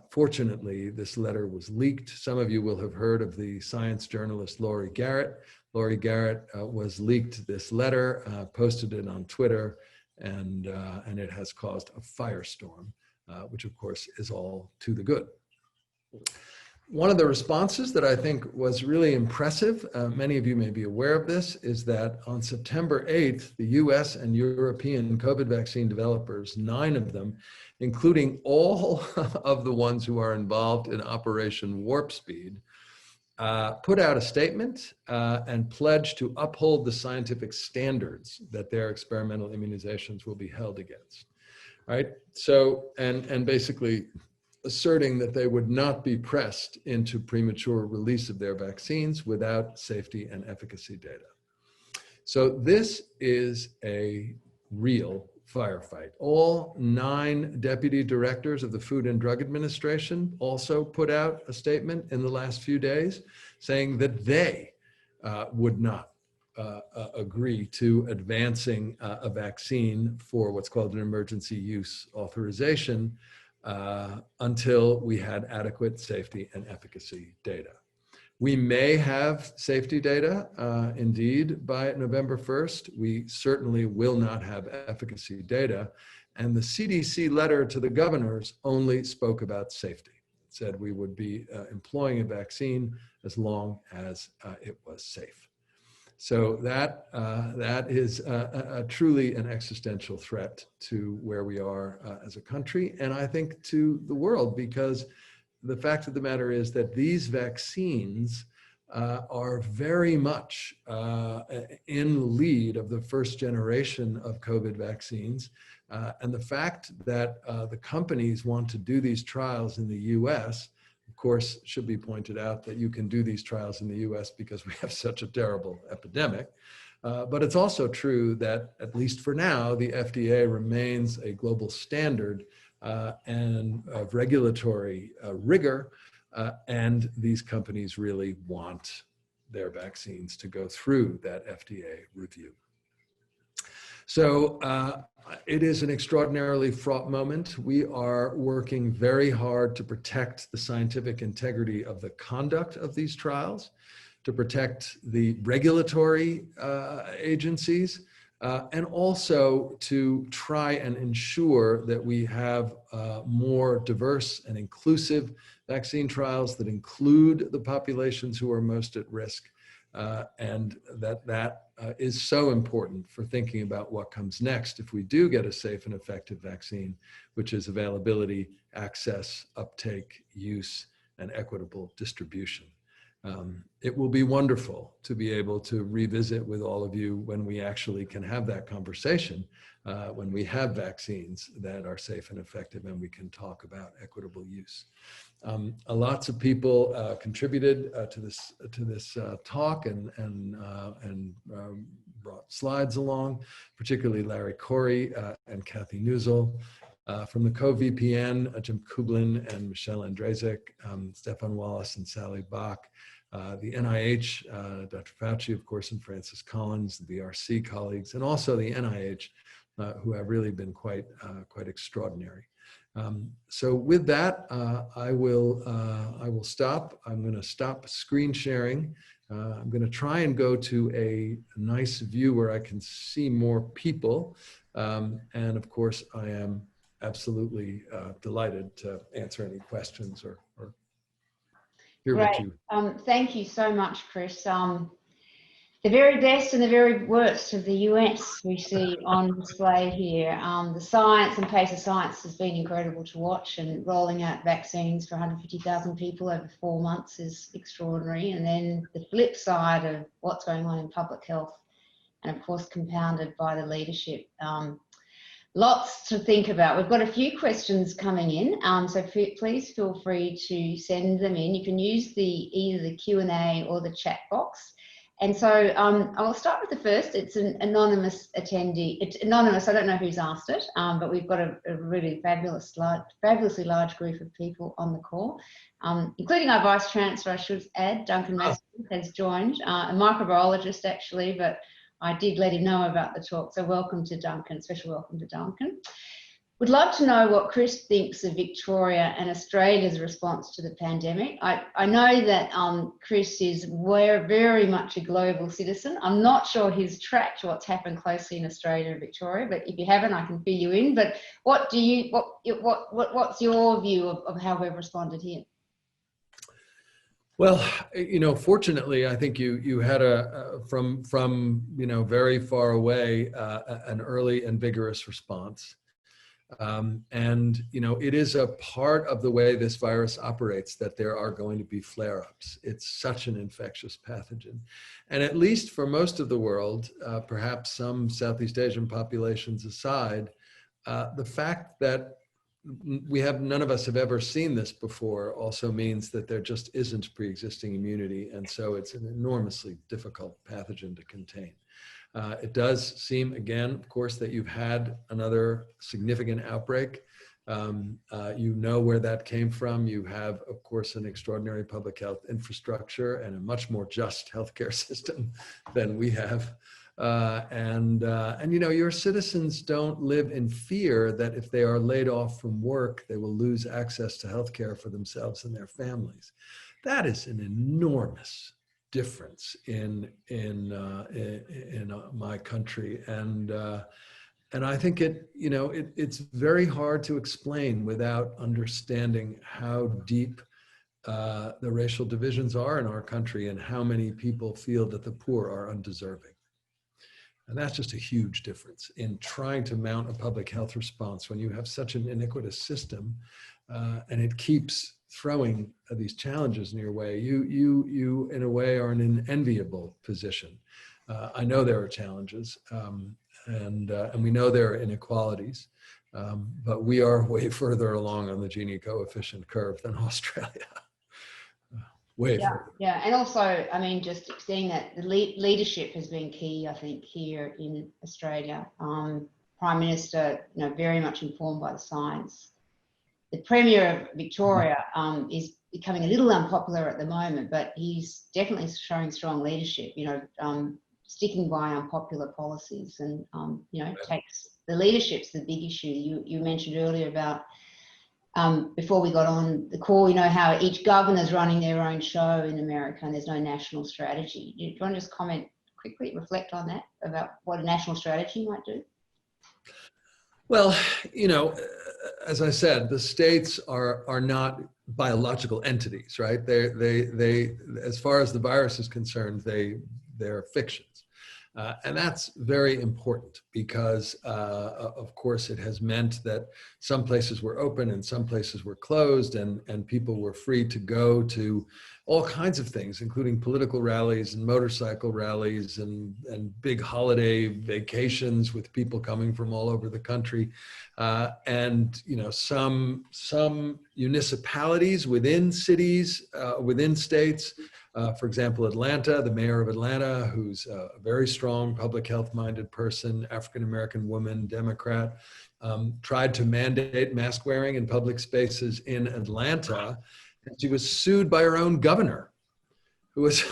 fortunately, this letter was leaked. Some of you will have heard of the science journalist Laurie Garrett. Laurie Garrett was leaked this letter, posted it on Twitter, and it has caused a firestorm, which of course is all to the good. One of the responses that I think was really impressive, many of you may be aware of this, is that on September 8th, the US and European COVID vaccine developers, 9 of them, including all of the ones who are involved in Operation Warp Speed, put out a statement and pledged to uphold the scientific standards that their experimental immunizations will be held against. Right? So, and basically asserting that they would not be pressed into premature release of their vaccines without safety and efficacy data. So this is a real firefight. All 9 deputy directors of the Food and Drug Administration also put out a statement in the last few days saying that they would not agree to advancing a vaccine for what's called an emergency use authorization until we had adequate safety and efficacy data. We may have safety data, indeed, by November 1st. We certainly will not have efficacy data. And the CDC letter to the governors only spoke about safety. It said we would be employing a vaccine as long as it was safe. So that is truly an existential threat to where we are as a country, and I think to the world, because the fact of the matter is that these vaccines are very much in the lead of the first generation of COVID vaccines. And the fact that the companies want to do these trials in the US, of course, should be pointed out that you can do these trials in the US because we have such a terrible epidemic. But it's also true that, at least for now, the FDA remains a global standard and of regulatory rigor and these companies really want their vaccines to go through that FDA review. So it is an extraordinarily fraught moment. We are working very hard to protect the scientific integrity of the conduct of these trials, to protect the regulatory agencies, and also to try and ensure that we have more diverse and inclusive vaccine trials that include the populations who are most at risk. And that is so important for thinking about what comes next if we do get a safe and effective vaccine, which is availability, access, uptake, use, and equitable distribution. It will be wonderful to be able to revisit with all of you when we actually can have that conversation, when we have vaccines that are safe and effective and we can talk about equitable use. Lots of people contributed to this talk and brought slides along, particularly Larry Corey and Kathy Newsel. From the co-VPN, Jim Kublin and Michelle Andrzejczyk, Stefan Wallace and Sally Bach, the NIH, Dr. Fauci, of course, and Francis Collins, the BRC colleagues, and also the NIH, who have really been quite extraordinary. So with that, I will stop. I'm going to stop screen sharing. I'm going to try and go to a nice view where I can see more people. And of course, I am absolutely delighted to answer any questions or hear what you. Thank you so much, Chris. The very best and the very worst of the US we see on display here. The science and pace of science has been incredible to watch, and rolling out vaccines for 150,000 people over 4 months is extraordinary. And then the flip side of what's going on in public health, and of course compounded by the leadership. Lots to think about. We've got a few questions coming in, so please feel free to send them in. You can use either the Q&A or the chat box. And so I'll start with the first. It's an anonymous attendee. It's anonymous, I don't know who's asked it, but we've got a really fabulously large group of people on the call, including our Vice Chancellor, I should add, Duncan Mason has joined, a microbiologist actually, but I did let him know about the talk, so welcome to Duncan, special welcome to Duncan. Would love to know what Chris thinks of Victoria and Australia's response to the pandemic. I know that Chris is very much a global citizen. I'm not sure he's tracked what's happened closely in Australia and Victoria, but if you haven't, I can fill you in. But what's your view of how we've responded here? Well, fortunately, I think you had from very far away an early and vigorous response. And it is a part of the way this virus operates that there are going to be flare-ups. It's such an infectious pathogen. And at least for most of the world, perhaps some Southeast Asian populations aside, the fact that none of us have ever seen this before also means that there just isn't pre-existing immunity. And so it's an enormously difficult pathogen to contain. It does seem, again, of course, that you've had another significant outbreak. You know where that came from. You have, of course, an extraordinary public health infrastructure and a much more just healthcare system than we have. And your citizens don't live in fear that if they are laid off from work, they will lose access to healthcare for themselves and their families. That is an enormous difference in my country, and I think it's very hard to explain without understanding how deep the racial divisions are in our country and how many people feel that the poor are undeserving. And that's just a huge difference in trying to mount a public health response when you have such an iniquitous system, and it keeps throwing these challenges in your way. You in a way are in an enviable position. I know there are challenges, and we know there are inequalities, but we are way further along on the Gini coefficient curve than Australia. Way further. Yeah, and also, I mean, just seeing that the leadership has been key, I think, here in Australia. Prime Minister, very much informed by the science. the Premier of Victoria is becoming a little unpopular at the moment, but he's definitely showing strong leadership, sticking by unpopular policies and, takes the leadership's the big issue. You mentioned earlier about, before we got on the call, how each governor's running their own show in America and there's no national strategy. Do you want to just comment quickly, reflect on that, about what a national strategy might do? Well, as I said, the states are not biological entities, right? They as far as the virus is concerned, they're fictions. And that's very important because, of course, it has meant that some places were open and some places were closed, and people were free to go to all kinds of things, including political rallies and motorcycle rallies and big holiday vacations with people coming from all over the country. Some municipalities within cities, within states, for example, Atlanta, the mayor of Atlanta, who's a very strong public health minded person, African-American woman, Democrat, tried to mandate mask wearing in public spaces in Atlanta. And she was sued by her own governor, who was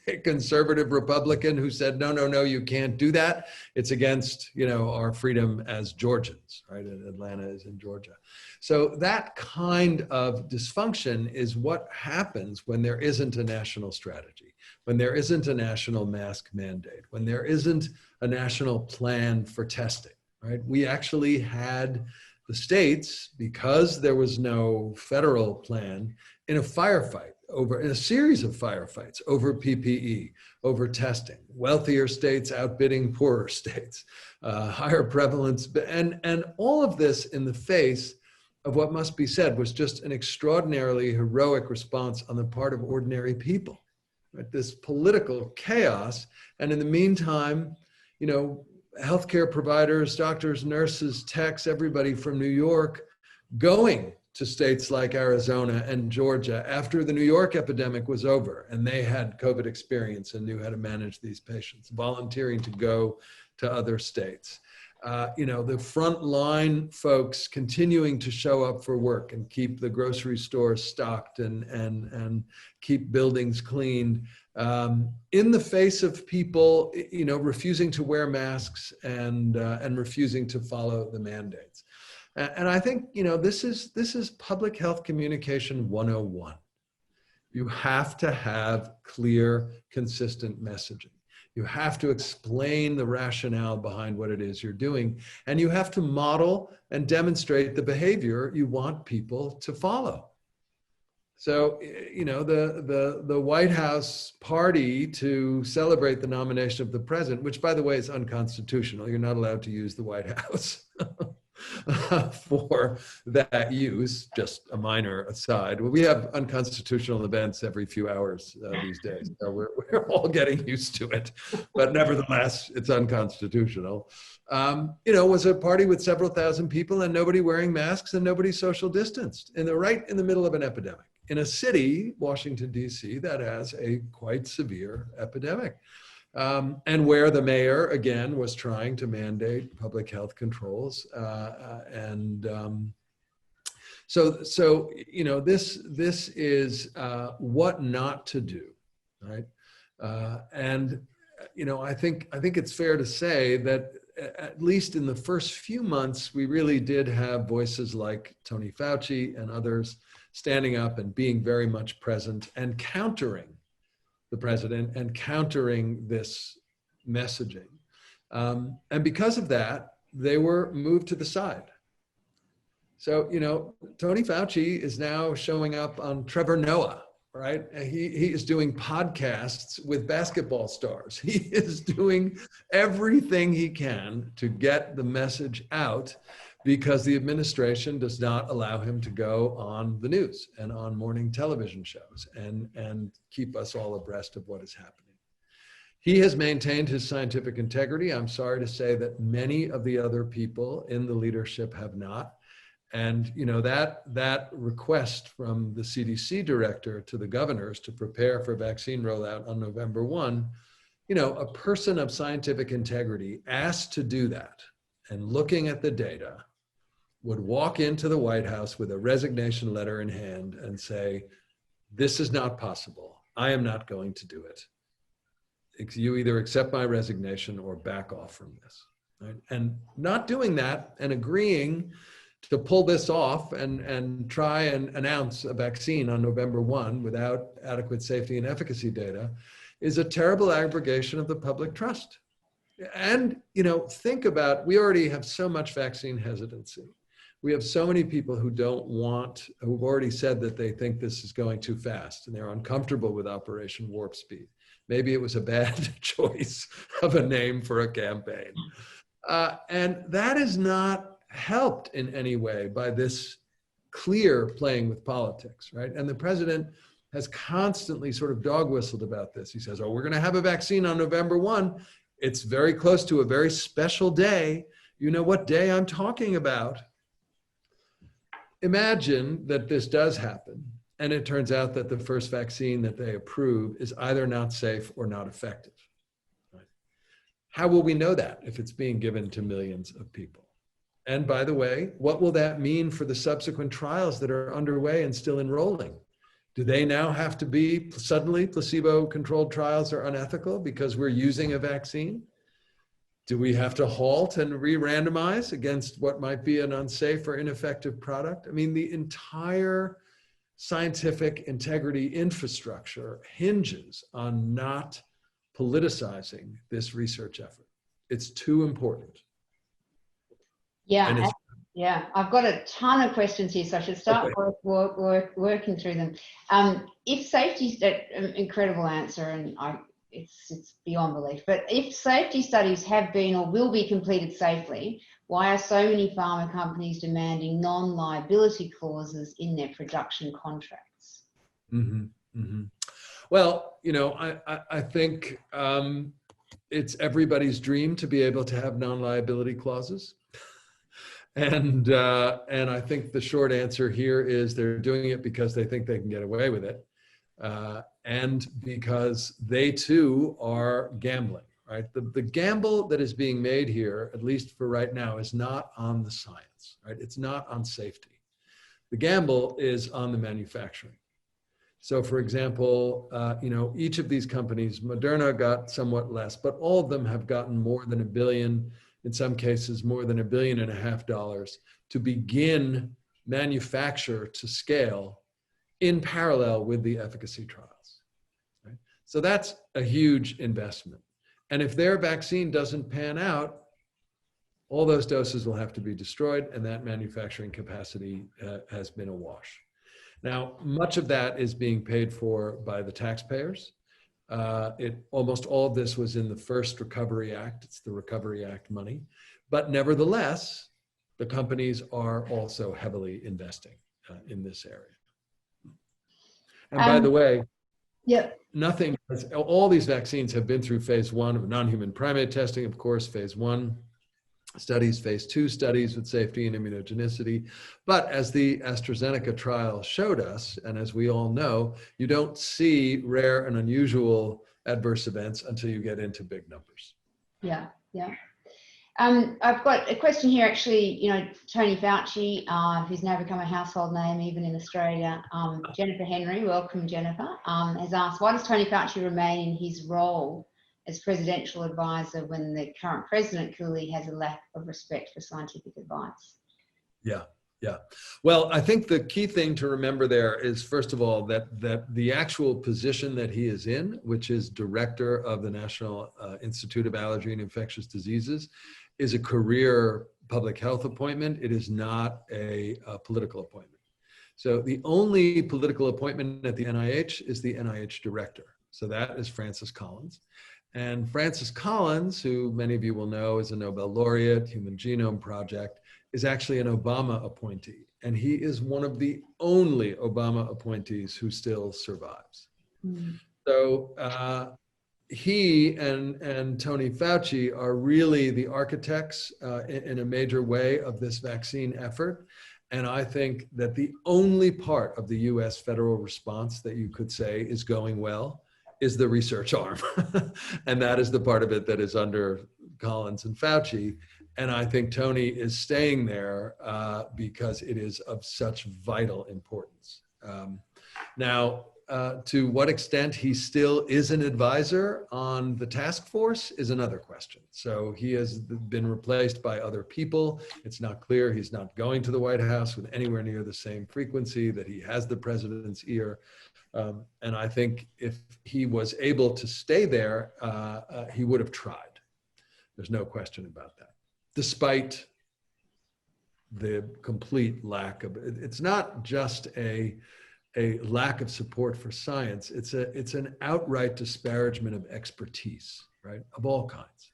a conservative Republican, who said, no, you can't do that. It's against, our freedom as Georgians, right? And Atlanta is in Georgia. So that kind of dysfunction is what happens when there isn't a national strategy, when there isn't a national mask mandate, when there isn't a national plan for testing, right? We actually had the states, because there was no federal plan, in a series of firefights over PPE, over testing, wealthier states outbidding poorer states, higher prevalence, and all of this in the face of what must be said was just an extraordinarily heroic response on the part of ordinary people, right? This political chaos. And in the meantime, healthcare providers, doctors, nurses, techs, everybody from New York going to states like Arizona and Georgia after the New York epidemic was over and they had COVID experience and knew how to manage these patients, volunteering to go to other states. The frontline folks continuing to show up for work and keep the grocery stores stocked and keep buildings cleaned, in the face of people, refusing to wear masks and refusing to follow the mandates. And I think, this is public health communication 101. You have to have clear, consistent messaging. You have to explain the rationale behind what it is you're doing, and you have to model and demonstrate the behavior you want people to follow. So, the White House party to celebrate the nomination of the president, which by the way is unconstitutional. You're not allowed to use the White House for that use, just a minor aside. Well, we have unconstitutional events every few hours these days, so we're all getting used to it, but nevertheless, it's unconstitutional. Was a party with several thousand people and nobody wearing masks and nobody social distanced right in the middle of an epidemic in a city, Washington, D.C., that has a quite severe epidemic. And where the mayor, again, was trying to mandate public health controls. So this is what not to do, right? I think it's fair to say that at least in the first few months, we really did have voices like Tony Fauci and others standing up and being very much present and countering the president and countering this messaging. And because of that, they were moved to the side. So, Tony Fauci is now showing up on Trevor Noah, right? He is doing podcasts with basketball stars. He is doing everything he can to get the message out because the administration does not allow him to go on the news and on morning television shows and keep us all abreast of what is happening. He has maintained his scientific integrity. I'm sorry to say that many of the other people in the leadership have not. And that request from the CDC director to the governors to prepare for vaccine rollout on November 1, a person of scientific integrity asked to do that and looking at the data would walk into the White House with a resignation letter in hand and say, this is not possible. I am not going to do it. You either accept my resignation or back off from this. Right? And not doing that and agreeing to pull this off and try and announce a vaccine on November 1 without adequate safety and efficacy data is a terrible aggregation of the public trust. And, you know, think about, we already have so much vaccine hesitancy. We have so many people who who've already said that they think this is going too fast and they're uncomfortable with Operation Warp Speed. Maybe it was a bad choice of a name for a campaign. And that is not helped in any way by this clear playing with politics, right? And the president has constantly sort of dog whistled about this. He says, oh, we're going to have a vaccine on November 1. It's very close to a very special day. You know what day I'm talking about. Imagine that this does happen, and it turns out that the first vaccine that they approve is either not safe or not effective. Right? How will we know that if it's being given to millions of people? And by the way, what will that mean for the subsequent trials that are underway and still enrolling? Do they now have to be suddenly placebo-controlled trials are unethical because we're using a vaccine? Do we have to halt and re-randomize against what might be an unsafe or ineffective product? I mean, the entire scientific integrity infrastructure hinges on not politicizing this research effort. It's too important. Yeah, yeah. I've got a ton of questions here, so I should start working through them. If safety, incredible answer, and it's beyond belief, but if safety studies have been or will be completed safely, why are so many pharma companies demanding non-liability clauses in their production contracts? Mm-hmm, mm-hmm. Well, you know, I think it's everybody's dream to be able to have non-liability clauses. And I think the short answer here is they're doing it because they think they can get away with it. And because they too are gambling, right? The gamble that is being made here, at least for right now, is not on the science, right? It's not on safety. The gamble is on the manufacturing. So for example, you know, each of these companies, Moderna got somewhat less, but all of them have gotten more than $1 billion, in some cases more than $1.5 billion to begin manufacture to scale in parallel with the efficacy trials. Right? So that's a huge investment. And if their vaccine doesn't pan out, all those doses will have to be destroyed, and that manufacturing capacity has been awash. Now, much of that is being paid for by the taxpayers. Almost all of this was in the first Recovery Act. It's the Recovery Act money. But nevertheless, the companies are also heavily investing in this area. And by the way, all these vaccines have been through phase 1 of non-human primate testing, of course, phase 1 studies, phase 2 studies with safety and immunogenicity. But as the AstraZeneca trial showed us, and as we all know, you don't see rare and unusual adverse events until you get into big numbers. Yeah, yeah. I've got a question here, actually, you know, Tony Fauci, who's now become a household name even in Australia. Jennifer Henry, welcome Jennifer, has asked, why does Tony Fauci remain in his role as presidential advisor when the current president clearly has a lack of respect for scientific advice? Yeah, yeah. Well, I think the key thing to remember there is, first of all, that the actual position that he is in, which is director of the National Institute of Allergy and Infectious Diseases, is a career public health appointment. It is not a political appointment. So the only political appointment at the NIH is the NIH director. So that is Francis Collins. And Francis Collins, who many of you will know is a Nobel laureate, Human Genome Project, is actually an Obama appointee. And he is one of the only Obama appointees who still survives. Mm. So he and Tony Fauci are really the architects in a major way of this vaccine effort. And I think that the only part of the US federal response that you could say is going well is the research arm. And that is the part of it that is under Collins and Fauci. And I think Tony is staying there because it is of such vital importance. Now, to what extent he still is an advisor on the task force is another question. So he has been replaced by other people. It's not clear he's not going to the White House with anywhere near the same frequency, that he has the president's ear. And I think if he was able to stay there, he would have tried. There's no question about that. Despite the complete lack of, it's not just a lack of support for science, it's an outright disparagement of expertise, right, of all kinds.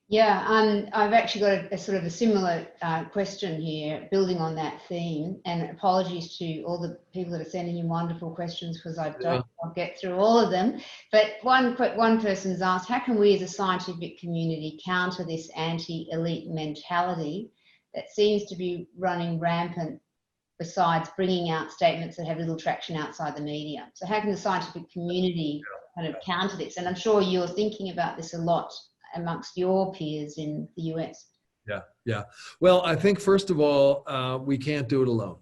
Yeah, I've actually got a sort of a similar question here, building on that theme, and apologies to all the people that are sending in wonderful questions because I'll get through all of them. But one person's asked, how can we as a scientific community counter this anti-elite mentality that seems to be running rampant, besides bringing out statements that have little traction outside the media? So how can the scientific community kind of counter this? And I'm sure you're thinking about this a lot amongst your peers in the US. Yeah. Well, I think first of all, we can't do it alone.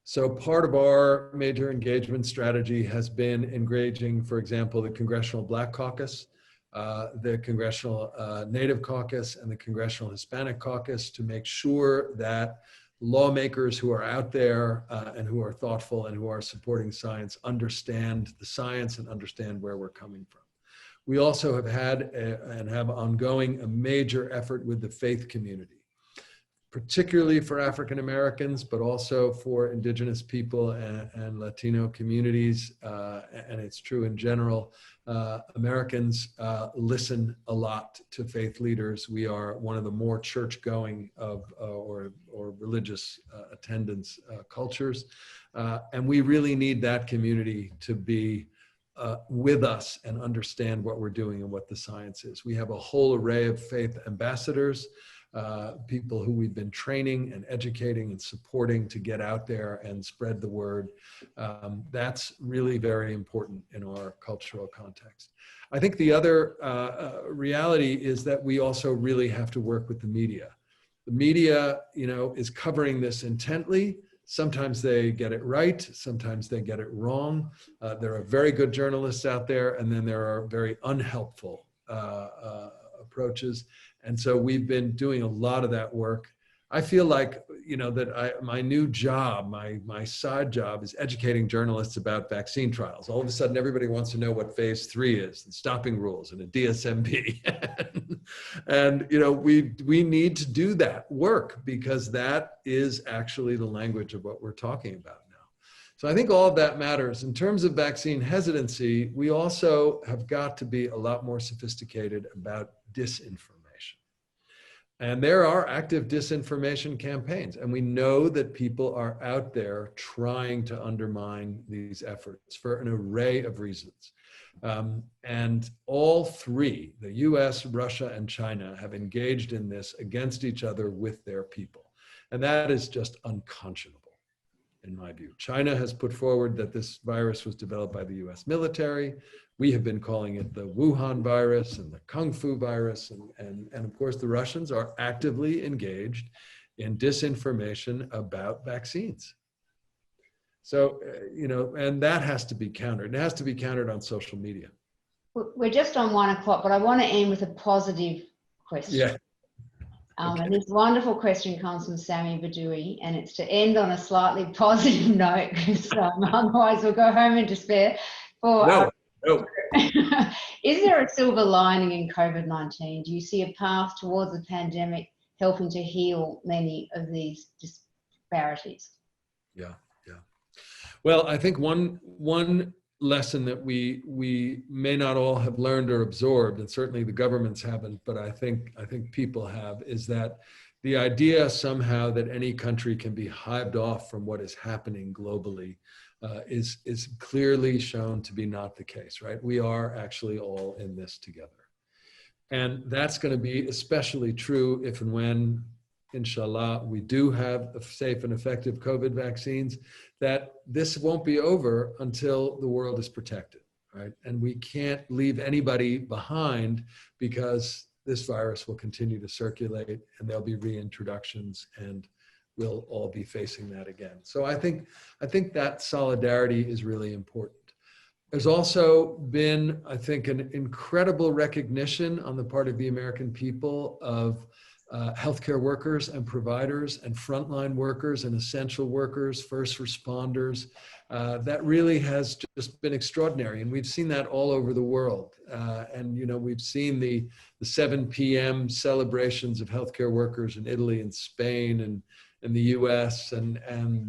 So part of our major engagement strategy has been engaging, for example, the Congressional Black Caucus, the Congressional Native Caucus, and the Congressional Hispanic Caucus to make sure that lawmakers who are out there and who are thoughtful and who are supporting science understand the science and understand where we're coming from. We also have had and have ongoing a major effort with the faith community, particularly for African Americans, but also for indigenous people and Latino communities. And it's true in general. Americans listen a lot to faith leaders. We are one of the more church-going or religious attendance cultures. And we really need that community to be with us and understand what we're doing and what the science is. We have a whole array of faith ambassadors, people who we've been training and educating and supporting to get out there and spread the word. That's really very important in our cultural context. I think the other reality is that we also really have to work with the media. The media, is covering this intently. Sometimes they get it right, sometimes they get it wrong. There are very good journalists out there, and then there are very unhelpful approaches. And so we've been doing a lot of that work. I feel like, that my new job, my side job is educating journalists about vaccine trials. All of a sudden, everybody wants to know what phase 3 is, and stopping rules, and a DSMB. And we need to do that work because that is actually the language of what we're talking about now. So I think all of that matters. In terms of vaccine hesitancy, we also have got to be a lot more sophisticated about disinformation. And there are active disinformation campaigns, and we know that people are out there trying to undermine these efforts for an array of reasons. And all three, the US, Russia, and China, have engaged in this against each other with their people. And that is just unconscionable, in my view. China has put forward that this virus was developed by the US military. We have been calling it the Wuhan virus and the Kung Fu virus. And of course, the Russians are actively engaged in disinformation about vaccines. So, and that has to be countered. It has to be countered on social media. We're just on 1 o'clock, but I want to end with a positive question. Yeah. Okay. And this wonderful question comes from Sammy Badui, and it's to end on a slightly positive note, because otherwise we'll go home in despair. No. Is there a silver lining in COVID-19? Do you see a path towards the pandemic helping to heal many of these disparities? Yeah. Well, I think one lesson that we may not all have learned or absorbed, and certainly the governments haven't, but I think people have, is that the idea somehow that any country can be hived off from what is happening globally is clearly shown to be not the case, right? We are actually all in this together. And that's going to be especially true if and when, inshallah, we do have safe and effective COVID vaccines, that this won't be over until the world is protected, right? And we can't leave anybody behind because this virus will continue to circulate and there'll be reintroductions, and we'll all be facing that again. So I think that solidarity is really important. There's also been, I think, an incredible recognition on the part of the American people of healthcare workers and providers and frontline workers and essential workers, first responders. That really has just been extraordinary. And we've seen that all over the world. And, you know, we've seen the 7 p.m. celebrations of healthcare workers in Italy and Spain and in the US. And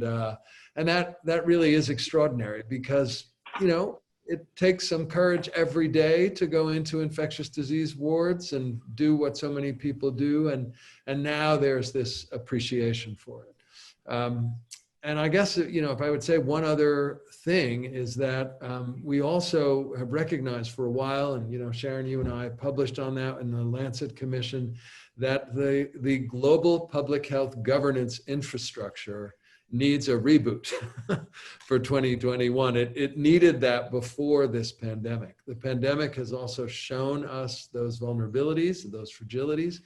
that really is extraordinary because, you know, it takes some courage every day to go into infectious disease wards and do what so many people do. And now there's this appreciation for it. And I guess, you know, if I would say one other thing is that we also have recognized for a while, and, you know, Sharon, you and I published on that in the Lancet Commission, that the global public health governance infrastructure needs a reboot for 2021. It needed that before this pandemic. The pandemic has also shown us those vulnerabilities, those fragilities,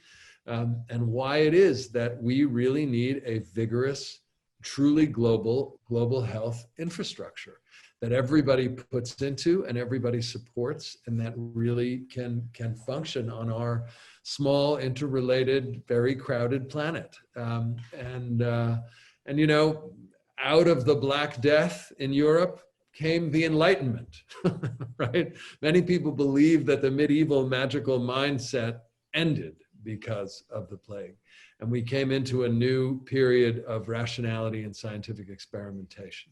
and why it is that we really need a vigorous, truly global health infrastructure that everybody puts into and everybody supports, and that really can function on our small, interrelated, very crowded planet. And, you know, out of the Black Death in Europe came the Enlightenment, right? Many people believe that the medieval magical mindset ended because of the plague. And we came into a new period of rationality and scientific experimentation.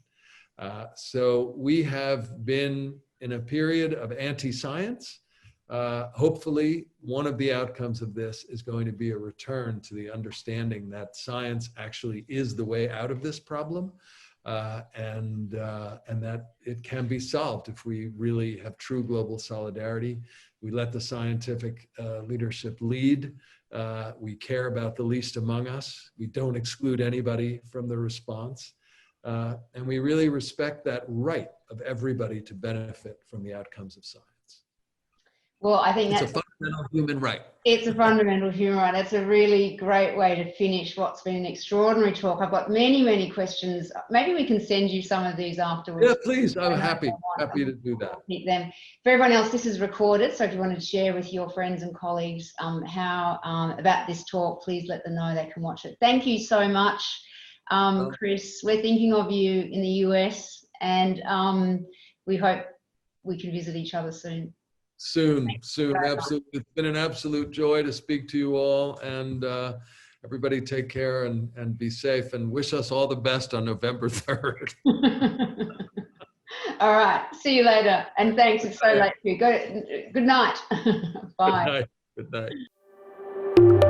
So we have been in a period of anti-science. Hopefully, one of the outcomes of this is going to be a return to the understanding that science actually is the way out of this problem, and that it can be solved if we really have true global solidarity. We let the scientific leadership lead. We care about the least among us. We don't exclude anybody from the response. And we really respect that right of everybody to benefit from the outcomes of science. Well, I think it's a fundamental human right. It's a fundamental human right. It's a really great way to finish what's been an extraordinary talk. I've got many, many questions. Maybe we can send you some of these afterwards. Yeah, please. I'm happy to do that. Keep them. For everyone else, this is recorded. So if you wanted to share with your friends and colleagues about this talk, please let them know they can watch it. Thank you so much, Chris. We're thinking of you in the US, and we hope we can visit each other soon. Soon, absolutely. It's been an absolute joy to speak to you all, and everybody take care and be safe, and wish us all the best on November 3rd. All right, see you later, and thanks. It's so late for you. Good night. Bye. Good night.